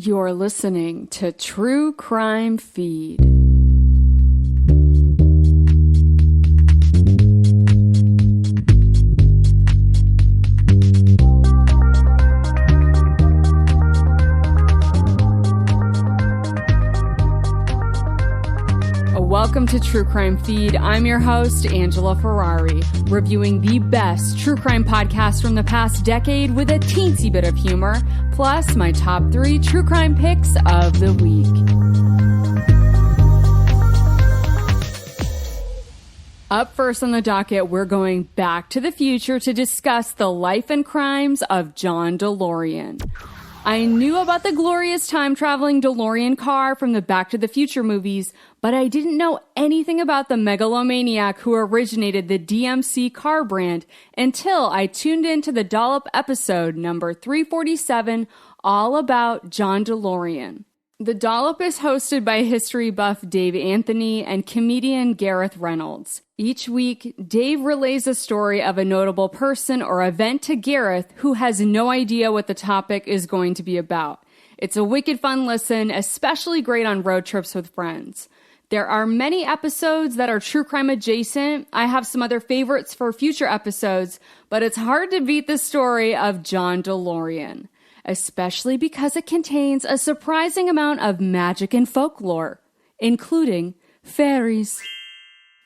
You're listening to True Crime Feed. Welcome to True Crime Feed. I'm your host, Angela Ferrari, reviewing the best true crime podcasts from the past decade with a teensy bit of humor, plus my top 3 true crime picks of the week. Up first on the docket, we're going back to the future to discuss the life and crimes of John Delorean. I knew about the glorious time-traveling DeLorean car from the Back to the Future movies, but I didn't know anything about the megalomaniac who originated the DMC car brand until I tuned into the Dollop episode number 347, all about John Delorean. The Dollop is hosted by history buff Dave Anthony and comedian Gareth Reynolds. Each week, Dave relays a story of a notable person or event to Gareth, who has no idea what the topic is going to be about. It's a wicked fun listen, especially great on road trips with friends. There are many episodes that are true crime adjacent. I have some other favorites for future episodes, but it's hard to beat the story of John Delorean, especially because it contains a surprising amount of magic and folklore, including fairies.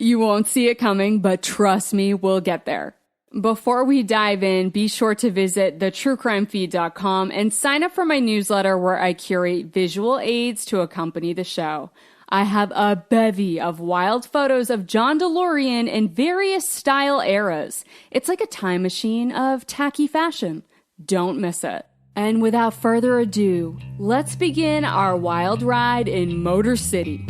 You won't see it coming, but trust me, we'll get there. Before we dive in, be sure to visit thetruecrimefeed.com and sign up for my newsletter where I curate visual aids to accompany the show. I have a bevy of wild photos of John Delorean in various style eras. It's like a time machine of tacky fashion. Don't miss it. And without further ado, let's begin our wild ride in Motor City.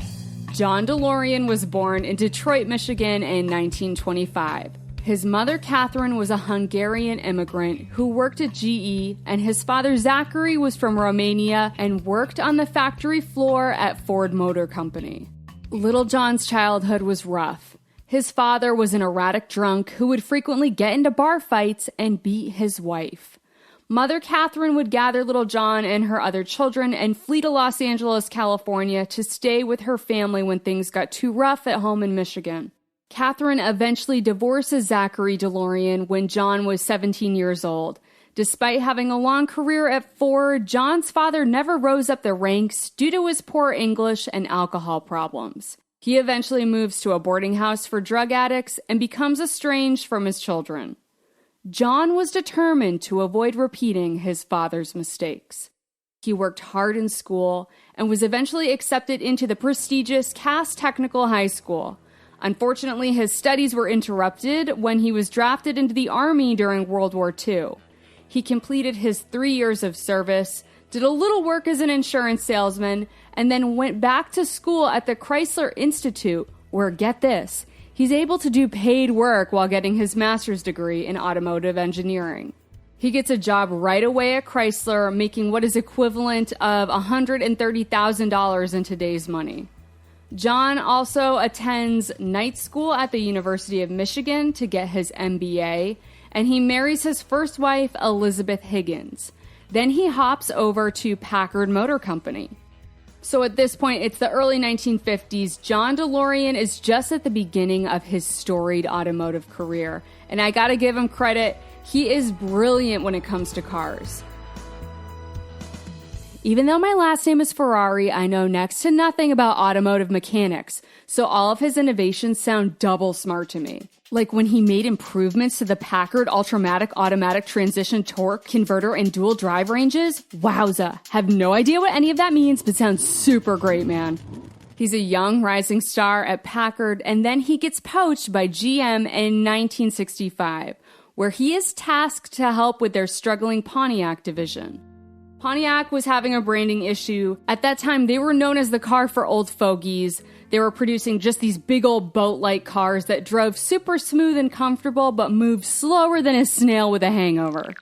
John Delorean was born in Detroit, Michigan in 1925. His mother, Catherine, was a Hungarian immigrant who worked at GE, and his father, Zachary, was from Romania and worked on the factory floor at Ford Motor Company. Little John's childhood was rough. His father was an erratic drunk who would frequently get into bar fights and beat his wife. Mother Catherine would gather little John and her other children and flee to Los Angeles, California to stay with her family when things got too rough at home in Michigan. Catherine eventually divorces Zachary Delorean when John was 17 years old. Despite having a long career at Ford, John's father never rose up the ranks due to his poor English and alcohol problems. He eventually moves to a boarding house for drug addicts and becomes estranged from his children. John was determined to avoid repeating his father's mistakes. He worked hard in school and was eventually accepted into the prestigious Cass Technical High School. Unfortunately, his studies were interrupted when he was drafted into the Army during World War II. He completed his 3 years of service, did a little work as an insurance salesman, and then went back to school at the Chrysler Institute, where, get this, he's able to do paid work while getting his master's degree in automotive engineering. He gets a job right away at Chrysler, making what is equivalent of $130,000 in today's money. John also attends night school at the University of Michigan to get his MBA, and he marries his first wife, Elizabeth Higgins. Then he hops over to Packard Motor Company. So at this point, it's the early 1950s. John Delorean is just at the beginning of his storied automotive career. And I gotta give him credit, he is brilliant when it comes to cars. Even though my last name is Ferrari, I know next to nothing about automotive mechanics, so all of his innovations sound double smart to me. Like when he made improvements to the Packard Ultramatic automatic transmission torque converter and dual drive ranges. Wowza. Have no idea what any of that means, but sounds super great, man. He's a young rising star at Packard, and then he gets poached by GM in 1965, where he is tasked to help with their struggling Pontiac division. Pontiac was having a branding issue. At that time, they were known as the car for old fogies. They were producing just these big old boat-like cars that drove super smooth and comfortable, but moved slower than a snail with a hangover.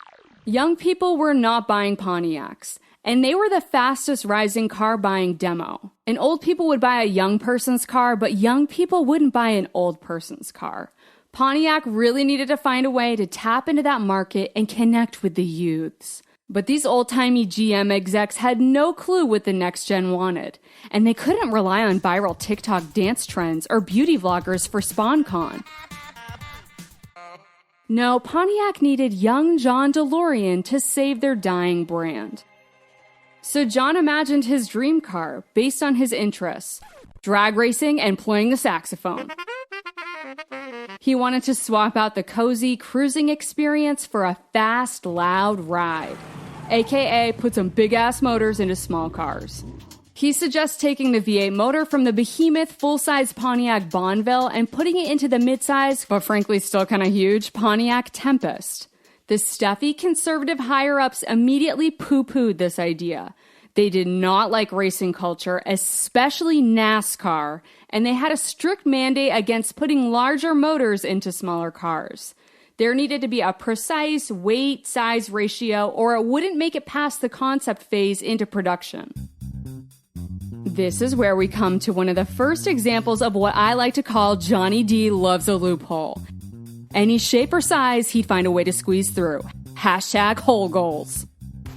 Young people were not buying Pontiacs, and they were the fastest rising car buying demo. And old people would buy a young person's car, but young people wouldn't buy an old person's car. Pontiac really needed to find a way to tap into that market and connect with the youths. But these old-timey GM execs had no clue what the next gen wanted, and they couldn't rely on viral TikTok dance trends or beauty vloggers for SpawnCon. No, Pontiac needed young John Delorean to save their dying brand. So John imagined his dream car based on his interests: drag racing and playing the saxophone. He wanted to swap out the cozy cruising experience for a fast, loud ride, aka put some big-ass motors into small cars. He suggests taking the V8 motor from the behemoth full-size Pontiac Bonneville and putting it into the mid-size, but frankly still kind of huge, Pontiac Tempest. The stuffy conservative higher-ups immediately poo-pooed this idea. They did not like racing culture, especially NASCAR, and they had a strict mandate against putting larger motors into smaller cars. There needed to be a precise weight-size ratio, or it wouldn't make it past the concept phase into production. This is where we come to one of the first examples of what I like to call Johnny D loves a loophole. Any shape or size, he'd find a way to squeeze through. Hashtag whole goals.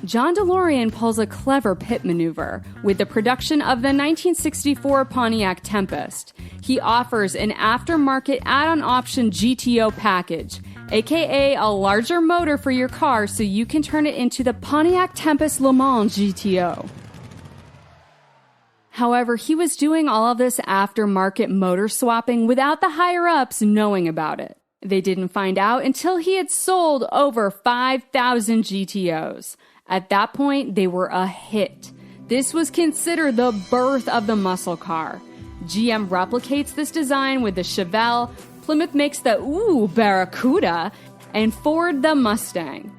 John Delorean pulls a clever pit maneuver with the production of the 1964 Pontiac Tempest. He offers an aftermarket add-on option GTO package, aka a larger motor for your car so you can turn it into the Pontiac Tempest Le Mans GTO. However, he was doing all of this aftermarket motor swapping without the higher-ups knowing about it. They didn't find out until he had sold over 5,000 GTOs. At that point, they were a hit. This was considered the birth of the muscle car. GM replicates this design with the Chevelle, Plymouth makes the Barracuda, and Ford the Mustang.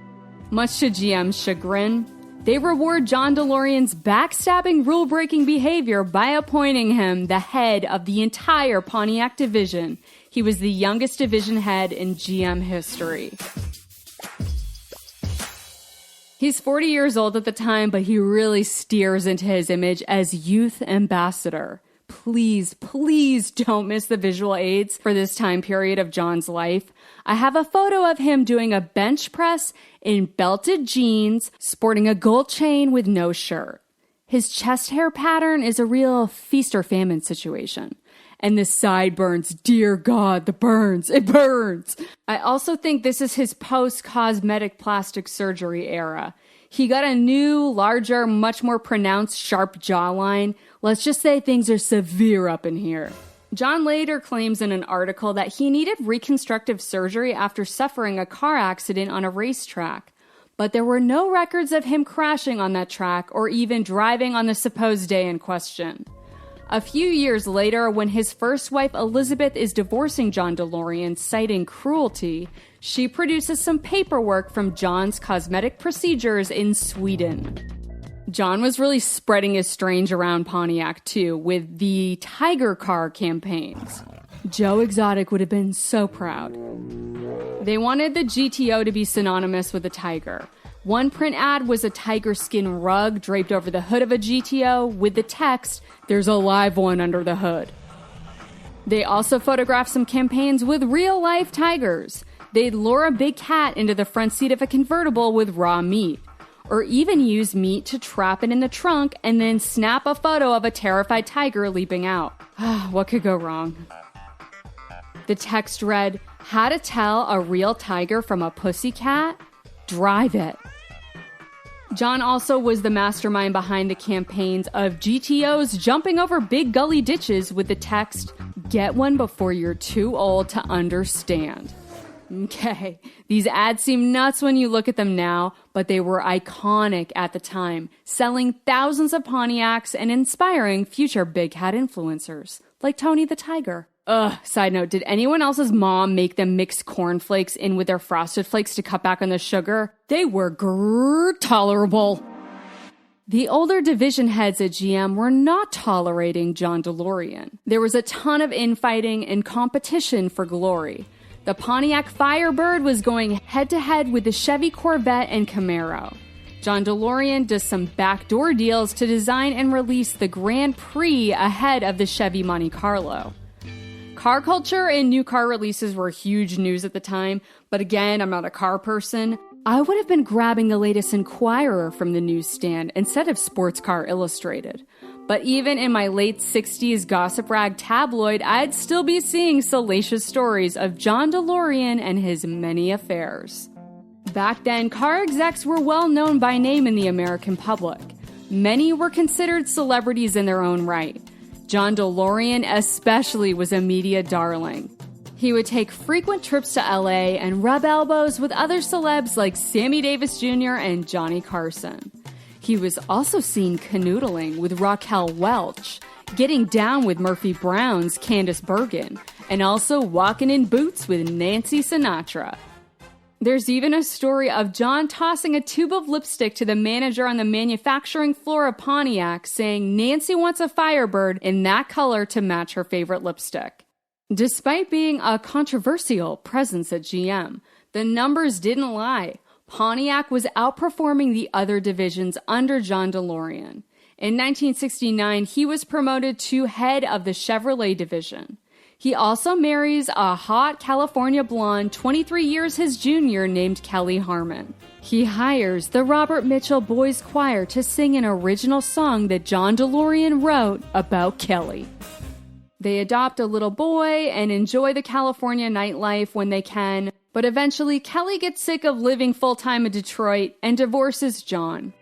Much to GM's chagrin, they reward John DeLorean's backstabbing rule-breaking behavior by appointing him the head of the entire Pontiac division. He was the youngest division head in GM history. He's 40 years old at the time, but he really steers into his image as youth ambassador. Please, please don't miss the visual aids for this time period of John's life. I have a photo of him doing a bench press in belted jeans, sporting a gold chain with no shirt. His chest hair pattern is a real feast or famine situation. And the sideburns, dear God, the burns, it burns. I also think this is his post-cosmetic plastic surgery era. He got a new, larger, much more pronounced, sharp jawline. Let's just say things are severe up in here. John later claims in an article that he needed reconstructive surgery after suffering a car accident on a racetrack. But there were no records of him crashing on that track or even driving on the supposed day in question. A few years later, when his first wife Elizabeth is divorcing John DeLorean, citing cruelty, she produces some paperwork from John's cosmetic procedures in Sweden. John was really spreading his strange around Pontiac too, with the Tiger Car campaigns. Joe Exotic would have been so proud. They wanted the GTO to be synonymous with a tiger. One print ad was a tiger skin rug draped over the hood of a GTO with the text, "There's a live one under the hood." They also photographed some campaigns with real-life tigers. They'd lure a big cat into the front seat of a convertible with raw meat, or even use meat to trap it in the trunk and then snap a photo of a terrified tiger leaping out. What could go wrong? The text read, "How to tell a real tiger from a pussycat? Drive it." John also was the mastermind behind the campaigns of GTOs jumping over big gully ditches with the text, "Get one before you're too old to understand." Okay, these ads seem nuts when you look at them now, but they were iconic at the time, selling thousands of Pontiacs and inspiring future big cat influencers, like Tony the Tiger. Side note, did anyone else's mom make them mix cornflakes in with their Frosted Flakes to cut back on the sugar? They were tolerable. The older division heads at GM were not tolerating John DeLorean. There was a ton of infighting and competition for glory. The Pontiac Firebird was going head-to-head with the Chevy Corvette and Camaro. John DeLorean does some backdoor deals to design and release the Grand Prix ahead of the Chevy Monte Carlo. Car culture and new car releases were huge news at the time, but again, I'm not a car person. I would have been grabbing the latest Inquirer from the newsstand instead of Sports Car Illustrated. But even in my late 60s gossip rag tabloid, I'd still be seeing salacious stories of John Delorean and his many affairs. Back then, car execs were well known by name in the American public. Many were considered celebrities in their own right. John Delorean especially was a media darling. He would take frequent trips to LA and rub elbows with other celebs like Sammy Davis Jr. and Johnny Carson. He was also seen canoodling with Raquel Welch, getting down with Murphy Brown's Candice Bergen, and also walking in boots with Nancy Sinatra. There's even a story of John tossing a tube of lipstick to the manager on the manufacturing floor of Pontiac, saying Nancy wants a Firebird in that color to match her favorite lipstick. Despite being a controversial presence at GM, the numbers didn't lie. Pontiac was outperforming the other divisions under John Delorean. In 1969, he was promoted to head of the Chevrolet division. He also marries a hot California blonde 23 years his junior named Kelly Harmon. He hires the Robert Mitchell Boys Choir to sing an original song that John Delorean wrote about Kelly. They adopt a little boy and enjoy the California nightlife when they can, but eventually Kelly gets sick of living full-time in Detroit and divorces John.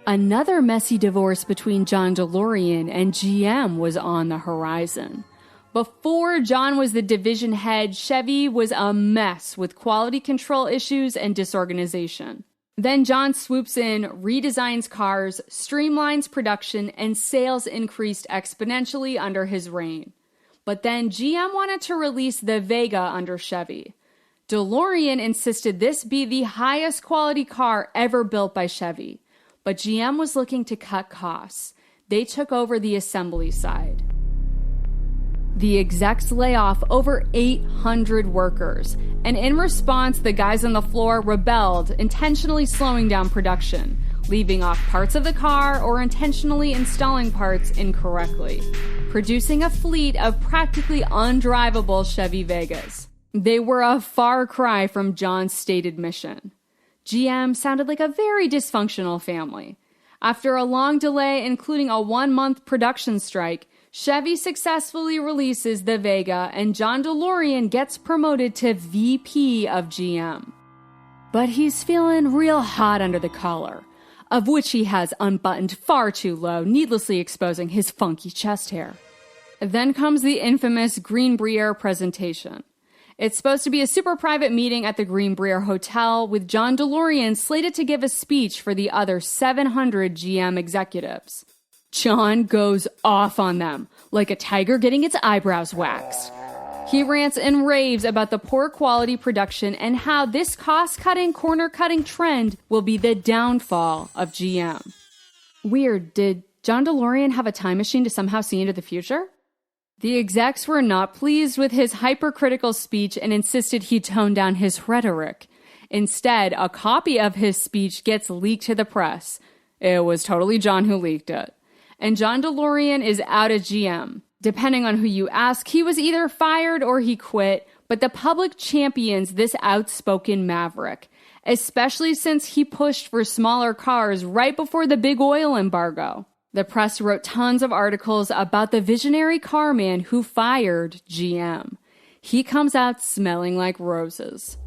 Another messy divorce between John Delorean and GM was on the horizon. Before John was the division head, Chevy was a mess with quality control issues and disorganization. Then John swoops in, redesigns cars, streamlines production, and sales increased exponentially under his reign. But then GM wanted to release the Vega under Chevy. Delorean insisted this be the highest quality car ever built by Chevy. But GM was looking to cut costs. They took over the assembly side. The execs lay off over 800 workers, and in response, the guys on the floor rebelled, intentionally slowing down production, leaving off parts of the car or intentionally installing parts incorrectly, producing a fleet of practically undrivable Chevy Vegas. They were a far cry from John's stated mission. GM sounded like a very dysfunctional family. After a long delay, including a 1-month production strike, Chevy successfully releases the Vega, and John Delorean gets promoted to VP of GM. But he's feeling real hot under the collar, of which he has unbuttoned far too low, needlessly exposing his funky chest hair. Then comes the infamous Green Briere presentation. It's supposed to be a super private meeting at the Green Briere Hotel, with John Delorean slated to give a speech for the other 700 GM executives. John goes off on them, like a tiger getting its eyebrows waxed. He rants and raves about the poor quality production and how this cost-cutting, corner-cutting trend will be the downfall of GM. Weird, did John Delorean have a time machine to somehow see into the future? The execs were not pleased with his hypercritical speech and insisted he tone down his rhetoric. Instead, a copy of his speech gets leaked to the press. It was totally John who leaked it. And John Delorean is out at GM. Depending on who you ask, he was either fired or he quit, but the public champions this outspoken maverick, especially since he pushed for smaller cars right before the big oil embargo. The press wrote tons of articles about the visionary car man who fired GM. He comes out smelling like roses.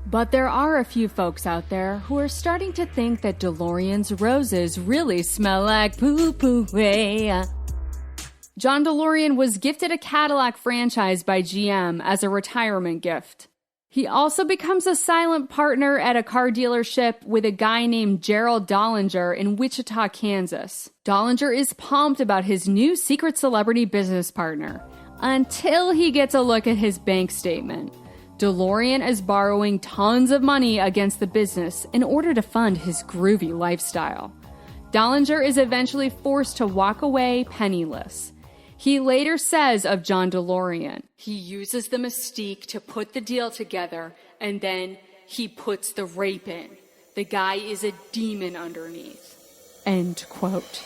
But there are a few folks out there who are starting to think that Delorean's roses really smell like poo-poo. John Delorean was gifted a Cadillac franchise by GM as a retirement gift. He also becomes a silent partner at a car dealership with a guy named Gerald Dollinger in Wichita, Kansas. Dollinger is pumped about his new secret celebrity business partner, until he gets a look at his bank statement. Delorean is borrowing tons of money against the business in order to fund his groovy lifestyle. Dollinger is eventually forced to walk away penniless. He later says of John Delorean, he uses the mystique to put the deal together, and then he puts the rape in. The guy is a demon underneath. End quote.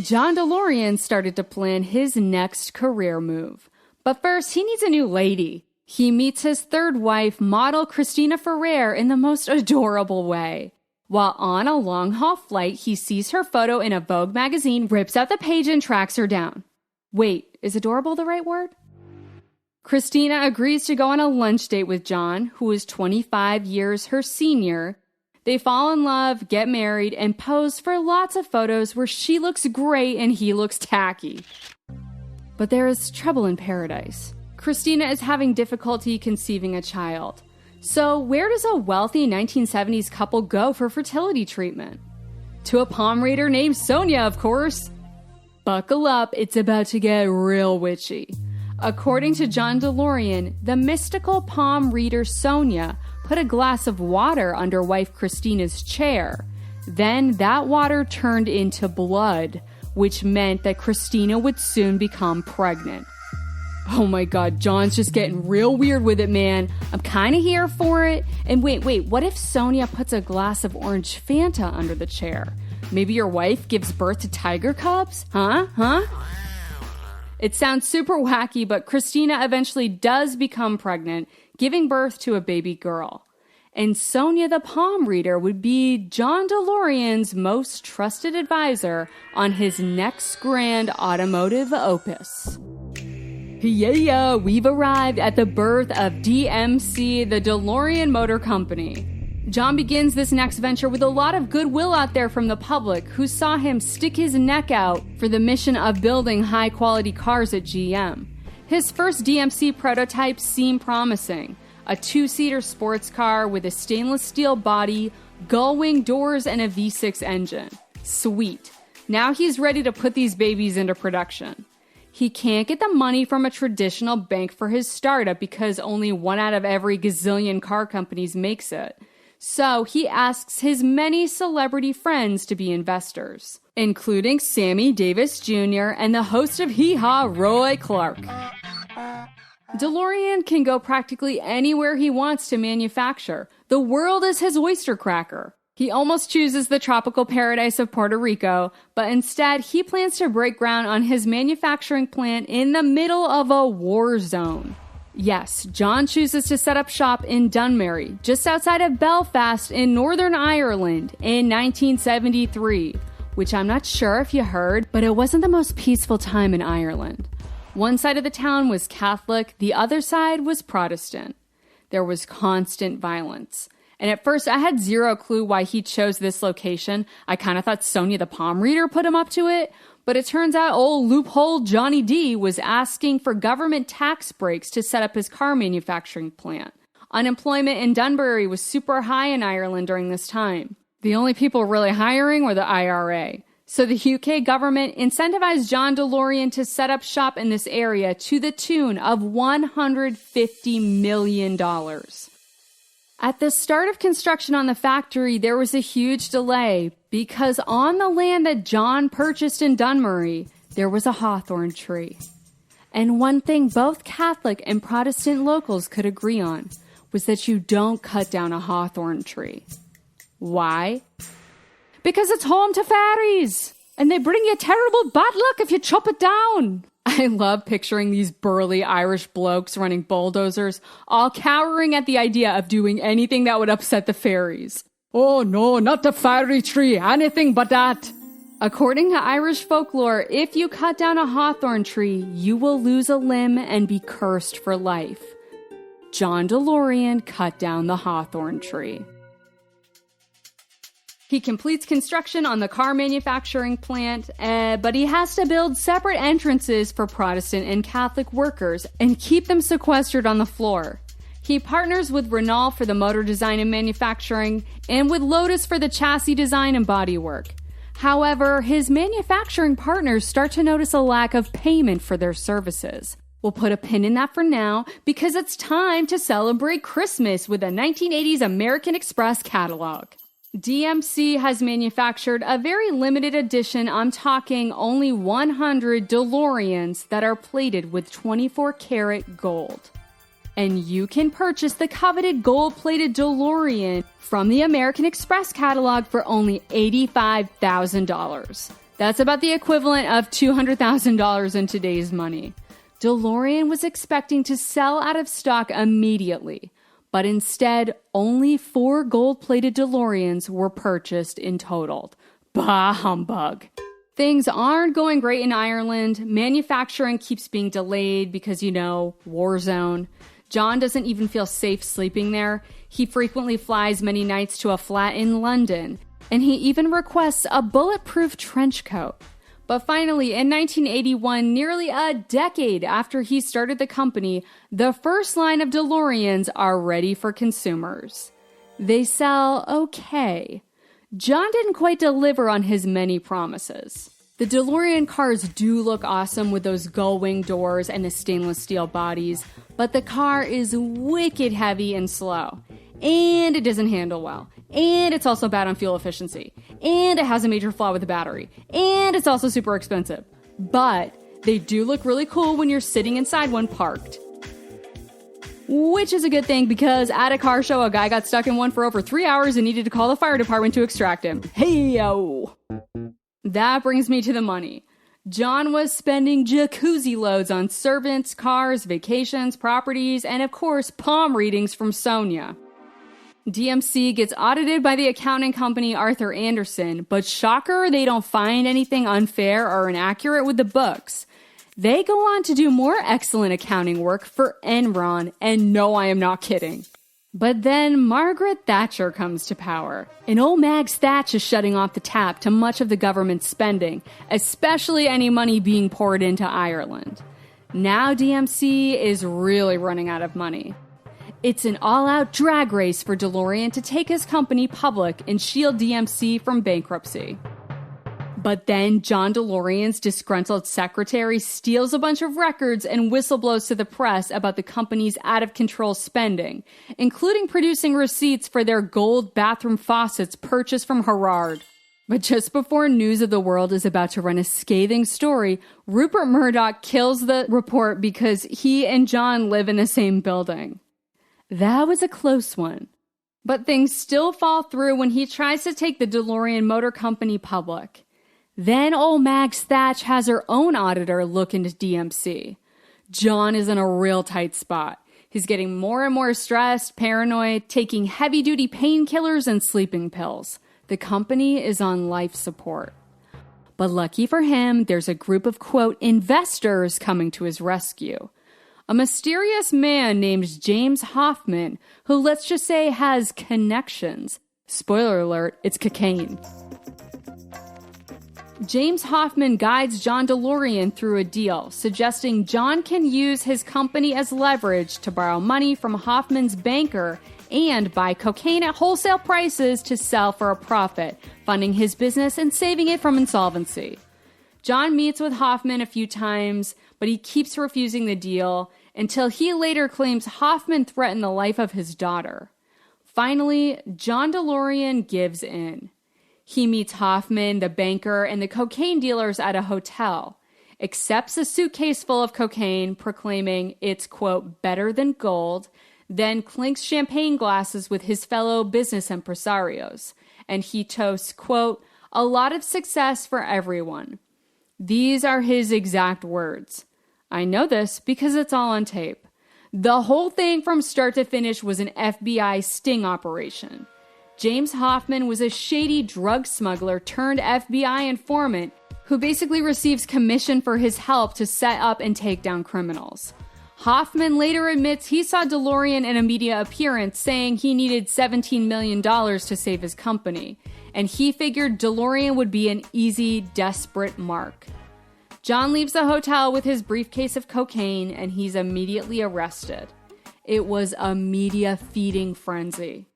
John Delorean started to plan his next career move. But first, he needs a new lady. He meets his third wife, model Christina Ferrer, in the most adorable way. While on a long-haul flight, he sees her photo in a Vogue magazine, rips out the page, and tracks her down. Wait, is adorable the right word? Christina agrees to go on a lunch date with John, who is 25 years her senior. They fall in love, get married, and pose for lots of photos where she looks great and he looks tacky. But there is trouble in paradise. Christina is having difficulty conceiving a child. So where does a wealthy 1970s couple go for fertility treatment? To a palm reader named Sonia, of course. Buckle up, it's about to get real witchy. According to John Delorean, the mystical palm reader Sonia put a glass of water under wife Christina's chair. Then that water turned into blood, which meant that Christina would soon become pregnant. Oh my god, John's just getting real weird with it, man. I'm kind of here for it. And wait, what if Sonia puts a glass of orange Fanta under the chair? Maybe your wife gives birth to tiger cubs? Huh? It sounds super wacky, but Christina eventually does become pregnant, giving birth to a baby girl. And Sonia the palm reader would be John Delorean's most trusted advisor on his next grand automotive opus. Yeah, we've arrived at the birth of DMC, the DeLorean Motor Company. John begins this next venture with a lot of goodwill out there from the public, who saw him stick his neck out for the mission of building high-quality cars at GM. His first DMC prototypes seem promising. A 2-seater sports car with a stainless steel body, gull-wing doors, and a V6 engine. Sweet. Now he's ready to put these babies into production. He can't get the money from a traditional bank for his startup because only 1 out of every gazillion car companies makes it. So he asks his many celebrity friends to be investors, including Sammy Davis Jr. and the host of Hee Haw, Roy Clark. DeLorean can go practically anywhere he wants to manufacture. The world is his oyster cracker. He almost chooses the tropical paradise of Puerto Rico, but instead he plans to break ground on his manufacturing plant in the middle of a war zone. Yes, John chooses to set up shop in Dunmary, just outside of Belfast in Northern Ireland in 1973, which I'm not sure if you heard, but it wasn't the most peaceful time in Ireland. One side of the town was Catholic, the other side was Protestant. There was constant violence. And at first, I had zero clue why he chose this location. I kind of thought Sonia the palm reader put him up to it. But it turns out old loophole Johnny D was asking for government tax breaks to set up his car manufacturing plant. Unemployment in Dunbury was super high in Ireland during this time. The only people really hiring were the IRA. So the UK government incentivized John Delorean to set up shop in this area to the tune of $150 million. At the start of construction on the factory, there was a huge delay because on the land that John purchased in Dunmary, there was a hawthorn tree. And one thing both Catholic and Protestant locals could agree on was that you don't cut down a hawthorn tree. Why? Because it's home to fairies, and they bring you terrible bad luck if you chop it down. I love picturing these burly Irish blokes running bulldozers, all cowering at the idea of doing anything that would upset the fairies. Oh no, not the fairy tree, anything but that. According to Irish folklore, if you cut down a hawthorn tree, you will lose a limb and be cursed for life. John Delorean cut down the hawthorn tree. He completes construction on the car manufacturing plant, but he has to build separate entrances for Protestant and Catholic workers and keep them sequestered on the floor. He partners with Renault for the motor design and manufacturing, and with Lotus for the chassis design and bodywork. However, his manufacturing partners start to notice a lack of payment for their services. We'll put a pin in that for now, because it's time to celebrate Christmas with a 1980s American Express catalog. DMC has manufactured a very limited edition, I'm talking only 100 DeLoreans that are plated with 24-karat gold. And you can purchase the coveted gold-plated DeLorean from the American Express catalog for only $85,000. That's about the equivalent of $200,000 in today's money. DeLorean was expecting to sell out of stock immediately, but instead, only 4 gold-plated DeLoreans were purchased in total. Bah humbug. Things aren't going great in Ireland. Manufacturing keeps being delayed because, war zone. John doesn't even feel safe sleeping there. He frequently flies many nights to a flat in London, and he even requests a bulletproof trench coat. But finally, in 1981, nearly a decade after he started the company, the first line of DeLoreans are ready for consumers. They sell okay. John didn't quite deliver on his many promises. The DeLorean cars do look awesome with those gull-wing doors and the stainless steel bodies, but the car is wicked heavy and slow. And it doesn't handle well. And it's also bad on fuel efficiency. And it has a major flaw with the battery. And it's also super expensive. But they do look really cool when you're sitting inside one parked. Which is a good thing because at a car show, a guy got stuck in one for over 3 hours and needed to call the fire department to extract him. Hey-yo! That brings me to the money. John was spending jacuzzi loads on servants, cars, vacations, properties, and of course, palm readings from Sonia. DMC gets audited by the accounting company Arthur Andersen, but shocker, they don't find anything unfair or inaccurate with the books. They go on to do more excellent accounting work for Enron, and no, I am not kidding. But then Margaret Thatcher comes to power, and old Mag's Thatch is shutting off the tap to much of the government's spending, especially any money being poured into Ireland. Now DMC is really running out of money. It's an all-out drag race for DeLorean to take his company public and shield DMC from bankruptcy. But then John DeLorean's disgruntled secretary steals a bunch of records and whistleblows to the press about the company's out-of-control spending, including producing receipts for their gold bathroom faucets purchased from Harrard. But just before news of the world is about to run a scathing story, Rupert Murdoch kills the report because he and John live in the same building. That was a close one. But things still fall through when he tries to take the DeLorean Motor Company public. Then old Mag's Thatch has her own auditor look into DMC. John is in a real tight spot. He's getting more and more stressed, paranoid, taking heavy-duty painkillers and sleeping pills. The company is on life support. But lucky for him, there's a group of, quote, investors coming to his rescue. A mysterious man named James Hoffman, who let's just say has connections. Spoiler alert, it's cocaine. James Hoffman guides John DeLorean through a deal, suggesting John can use his company as leverage to borrow money from Hoffman's banker and buy cocaine at wholesale prices to sell for a profit, funding his business and saving it from insolvency. John meets with Hoffman a few times, but he keeps refusing the deal until he later claims Hoffman threatened the life of his daughter. Finally, John DeLorean gives in. He meets Hoffman, the banker, and the cocaine dealers at a hotel, accepts a suitcase full of cocaine, proclaiming it's, quote, better than gold, then clinks champagne glasses with his fellow business impresarios, and he toasts, quote, a lot of success for everyone. These are his exact words. I know this because it's all on tape. The whole thing from start to finish was an FBI sting operation. James Hoffman was a shady drug smuggler turned FBI informant who basically receives commission for his help to set up and take down criminals. Hoffman later admits he saw DeLorean in a media appearance saying he needed $17 million to save his company, and he figured DeLorean would be an easy, desperate mark. John leaves the hotel with his briefcase of cocaine, and he's immediately arrested. It was a media feeding frenzy.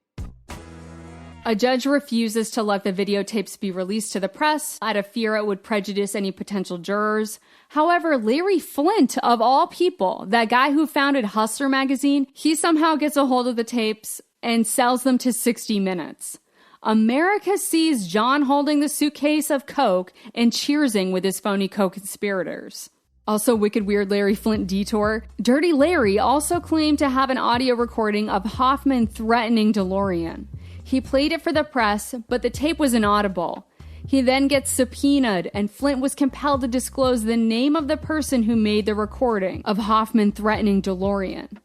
A judge refuses to let the videotapes be released to the press out of fear it would prejudice any potential jurors. However, Larry Flynt, of all people, that guy who founded Hustler magazine, he somehow gets a hold of the tapes and sells them to 60 Minutes. America sees John holding the suitcase of coke and cheersing with his phony co-conspirators. Also, wicked weird Larry Flynt detour. Dirty Larry also claimed to have an audio recording of Hoffman threatening DeLorean. He played it for the press, but the tape was inaudible. He then gets subpoenaed, and Flint was compelled to disclose the name of the person who made the recording of Hoffman threatening DeLorean.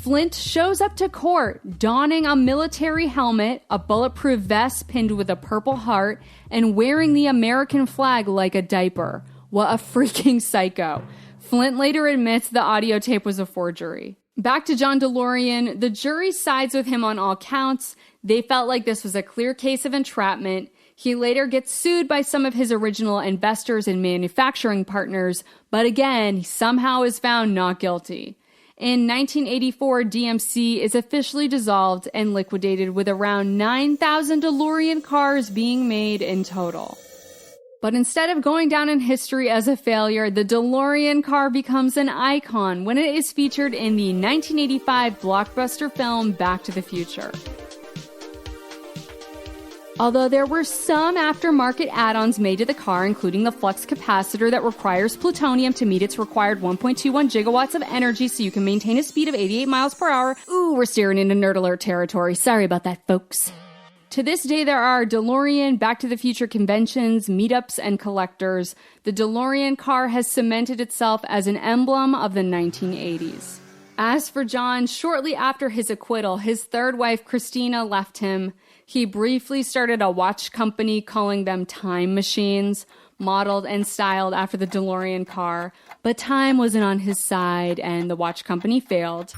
Flint shows up to court, donning a military helmet, a bulletproof vest pinned with a purple heart, and wearing the American flag like a diaper. What a freaking psycho. Flint later admits the audio tape was a forgery. Back to John Delorean, the jury sides with him on all counts. They felt like this was a clear case of entrapment. He later gets sued by some of his original investors and manufacturing partners, but again, he somehow is found not guilty. In 1984, DMC is officially dissolved and liquidated, with around 9,000 DeLorean cars being made in total. But instead of going down in history as a failure, the DeLorean car becomes an icon when it is featured in the 1985 blockbuster film Back to the Future. Although there were some aftermarket add-ons made to the car, including the flux capacitor that requires plutonium to meet its required 1.21 gigawatts of energy so you can maintain a speed of 88 miles per hour. Ooh, we're steering into nerd alert territory. Sorry about that, folks. To this day, there are DeLorean Back to the Future conventions, meetups, and collectors. The DeLorean car has cemented itself as an emblem of the 1980s. As for John, shortly after his acquittal, his third wife, Christina, left him. He briefly started a watch company calling them Time Machines, modeled and styled after the DeLorean car, but time wasn't on his side and the watch company failed.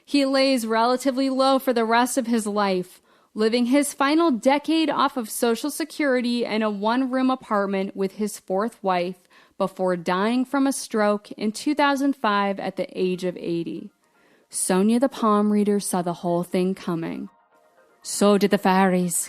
He lays relatively low for the rest of his life, living his final decade off of Social Security in a one-room apartment with his fourth wife before dying from a stroke in 2005 at the age of 80. Sonia the palm reader saw the whole thing coming. So did the fairies.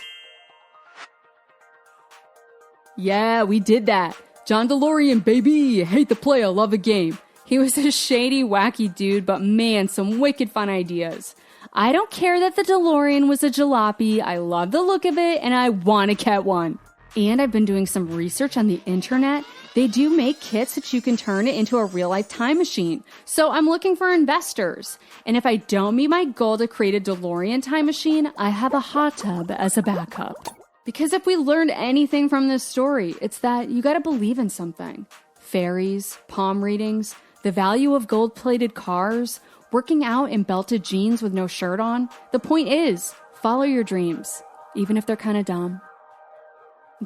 Yeah, we did that. John Delorean, baby! Hate the play, I love the game. He was a shady, wacky dude, but man, some wicked fun ideas. I don't care that the DeLorean was a jalopy. I love the look of it, and I want to get one. And I've been doing some research on the internet. They do make kits that you can turn it into a real-life time machine. So I'm looking for investors. And if I don't meet my goal to create a DeLorean time machine, I have a hot tub as a backup. Because if we learned anything from this story, it's that you gotta believe in something. Fairies, palm readings, the value of gold-plated cars, working out in belted jeans with no shirt on. The point is, follow your dreams, even if they're kind of dumb.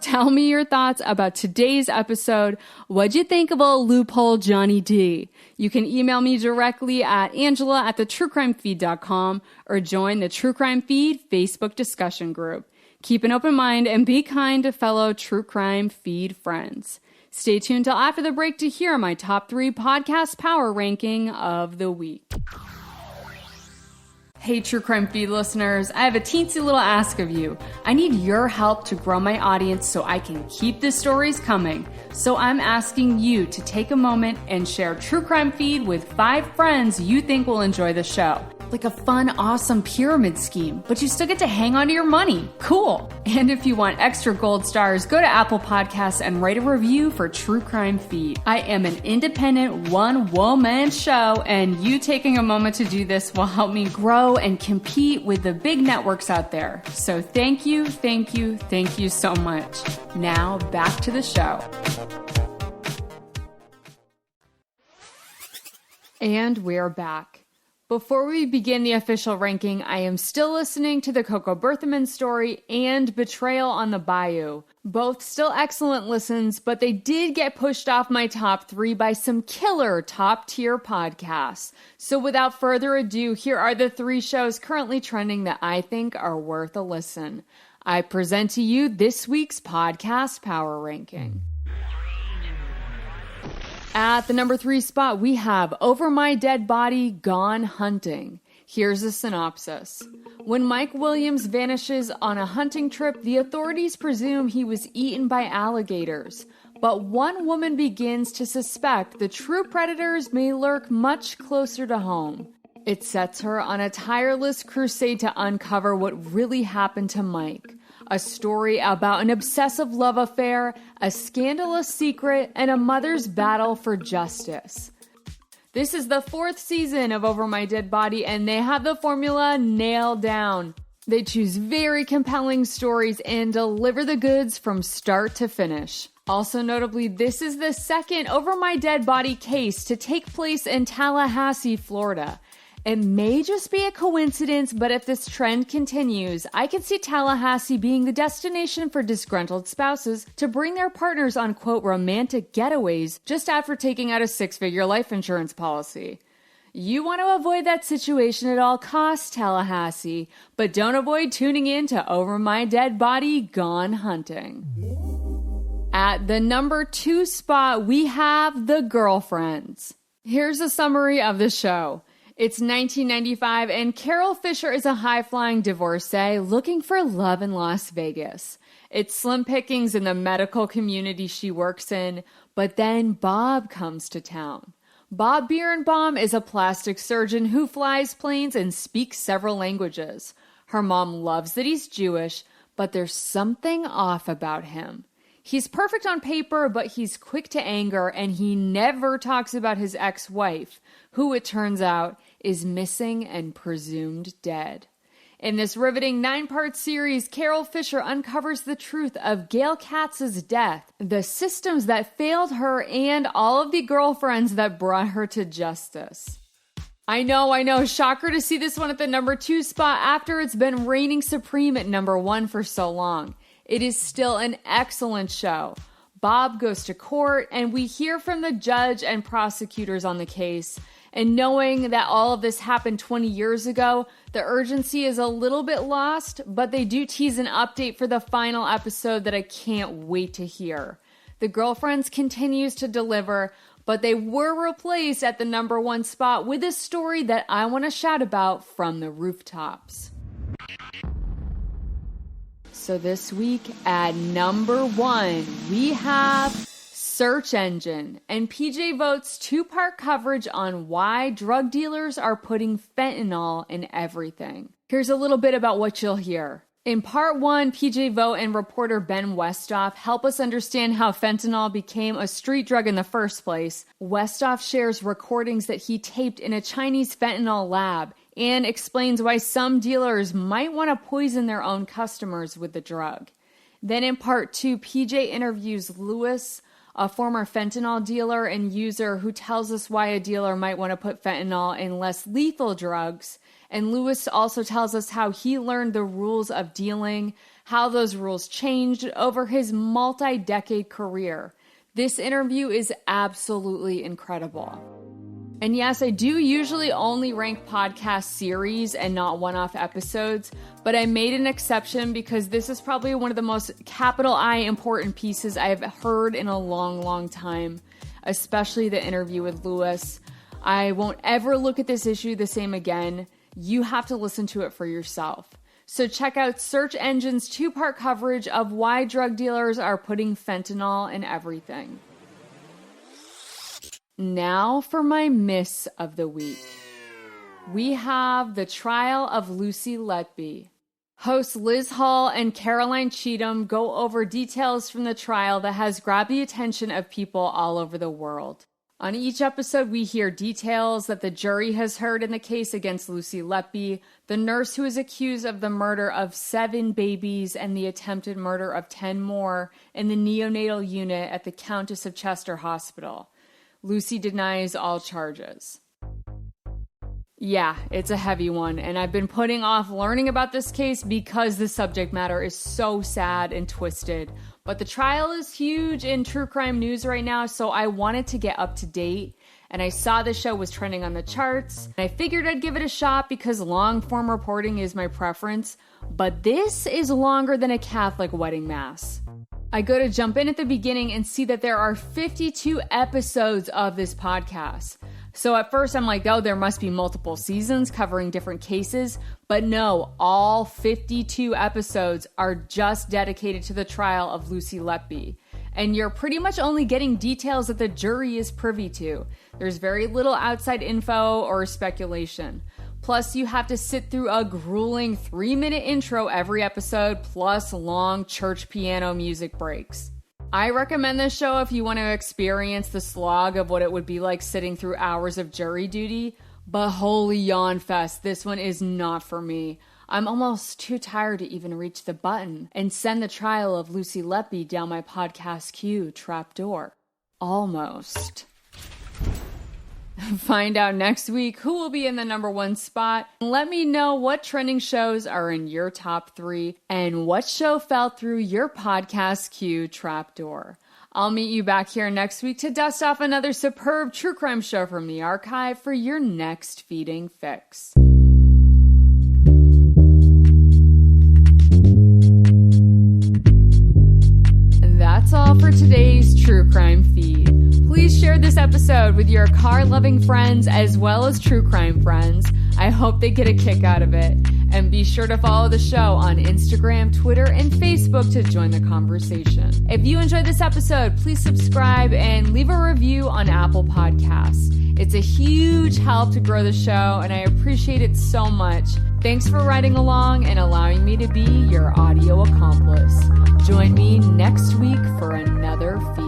Tell me your thoughts about today's episode. What'd you think of old loophole Johnny D? You can email me directly at angela@thetruecrimefeed.com or join the True Crime Feed Facebook discussion group. Keep an open mind and be kind to fellow True Crime Feed friends. Stay tuned till after the break to hear my top 3 podcast power ranking of the week. Hey, True Crime Feed listeners, I have a teensy little ask of you. I need your help to grow my audience so I can keep the stories coming. So I'm asking you to take a moment and share True Crime Feed with 5 friends you think will enjoy the show. Like a fun, awesome pyramid scheme, but you still get to hang on to your money. Cool. And if you want extra gold stars, go to Apple Podcasts and write a review for True Crime Feed. I am an independent one-woman show, and you taking a moment to do this will help me grow and compete with the big networks out there. So thank you so much. Now back to the show. And we're back. Before we begin the official ranking, I am still listening to the Coco Berthaman story and Betrayal on the Bayou. Both still excellent listens, but they did get pushed off my top 3 by some killer top-tier podcasts. So without further ado, here are the 3 shows currently trending that I think are worth a listen. I present to you this week's podcast power ranking. At the number 3 spot, we have Over My Dead Body, Gone Hunting. Here's a synopsis. When Mike Williams vanishes on a hunting trip, the authorities presume he was eaten by alligators. But one woman begins to suspect the true predators may lurk much closer to home. It sets her on a tireless crusade to uncover what really happened to Mike. A story about an obsessive love affair, a scandalous secret, and a mother's battle for justice. This is the 4th season of Over My Dead Body, and they have the formula nailed down. They choose very compelling stories and deliver the goods from start to finish. Also notably, this is the second Over My Dead Body case to take place in Tallahassee, Florida. It may just be a coincidence, but if this trend continues, I can see Tallahassee being the destination for disgruntled spouses to bring their partners on, quote, romantic getaways just after taking out a 6-figure life insurance policy. You want to avoid that situation at all costs, Tallahassee, but don't avoid tuning in to Over My Dead Body Gone Hunting. At the number 2 spot, we have The Girlfriends. Here's a summary of the show. It's 1995, and Carol Fisher is a high-flying divorcee looking for love in Las Vegas. It's slim pickings in the medical community she works in, but then Bob comes to town. Bob Birnbaum is a plastic surgeon who flies planes and speaks several languages. Her mom loves that he's Jewish, but there's something off about him. He's perfect on paper, but he's quick to anger, and he never talks about his ex-wife, who it turns out is missing and presumed dead. In this riveting 9-part series, Carol Fisher uncovers the truth of Gail Katz's death, the systems that failed her, and all of the girlfriends that brought her to justice. I know, shocker to see this one at the number 2 spot after it's been reigning supreme at number 1 for so long. It is still an excellent show. Bob goes to court, and we hear from the judge and prosecutors on the case. And knowing that all of this happened 20 years ago, the urgency is a little bit lost, but they do tease an update for the final episode that I can't wait to hear. The Girlfriends continues to deliver, but they were replaced at the number 1 spot with a story that I want to shout about from the rooftops. So this week at number 1, we have Search Engine and PJ Vote's 2-part coverage on why drug dealers are putting fentanyl in everything. Here's a little bit about what you'll hear. In part 1, PJ Vote and reporter Ben Westhoff help us understand how fentanyl became a street drug in the first place. Westhoff shares recordings that he taped in a Chinese fentanyl lab and explains why some dealers might want to poison their own customers with the drug. Then in part 2, PJ interviews Lewis, a former fentanyl dealer and user, who tells us why a dealer might want to put fentanyl in less lethal drugs. And Lewis also tells us how he learned the rules of dealing, how those rules changed over his multi-decade career. This interview is absolutely incredible. And yes, I do usually only rank podcast series and not one-off episodes, but I made an exception because this is probably one of the most capital I important pieces I have heard in a long, long time, especially the interview with Lewis. I won't ever look at this issue the same again. You have to listen to it for yourself. So check out Search Engine's 2-part coverage of why drug dealers are putting fentanyl in everything. Now for my miss of the week. We have the trial of Lucy Letby. Hosts Liz Hall and Caroline Cheatham go over details from the trial that has grabbed the attention of people all over the world. On each episode, we hear details that the jury has heard in the case against Lucy Letby, the nurse who is accused of the murder of 7 babies and the attempted murder of 10 more in the neonatal unit at the Countess of Chester Hospital. Lucy denies all charges. Yeah, it's a heavy one, and I've been putting off learning about this case because the subject matter is so sad and twisted. But the trial is huge in true crime news right now, so I wanted to get up to date. And I saw the show was trending on the charts. And I figured I'd give it a shot because long-form reporting is my preference. But this is longer than a Catholic wedding mass. I go to jump in at the beginning and see that there are 52 episodes of this podcast. So at first I'm like, oh, there must be multiple seasons covering different cases. But no, all 52 episodes are just dedicated to the trial of Lucy Letby. And you're pretty much only getting details that the jury is privy to. There's very little outside info or speculation. Plus, you have to sit through a grueling 3-minute intro every episode, plus long church piano music breaks. I recommend this show if you want to experience the slog of what it would be like sitting through hours of jury duty, but holy yawn fest, this one is not for me. I'm almost too tired to even reach the button and send the trial of Lucy Leppy down my podcast queue trapdoor. Almost. Find out next week who will be in the number 1 spot. Let me know what trending shows are in your top 3 and what show fell through your podcast queue trapdoor. I'll meet you back here next week to dust off another superb true crime show from the archive for your next feeding fix. That's all for today's True Crime Feed. Please share this episode with your car-loving friends as well as true crime friends. I hope they get a kick out of it. And be sure to follow the show on Instagram, Twitter, and Facebook to join the conversation. If you enjoyed this episode, please subscribe and leave a review on Apple Podcasts. It's a huge help to grow the show, and I appreciate it so much. Thanks for riding along and allowing me to be your audio accomplice. Join me next week for another feed.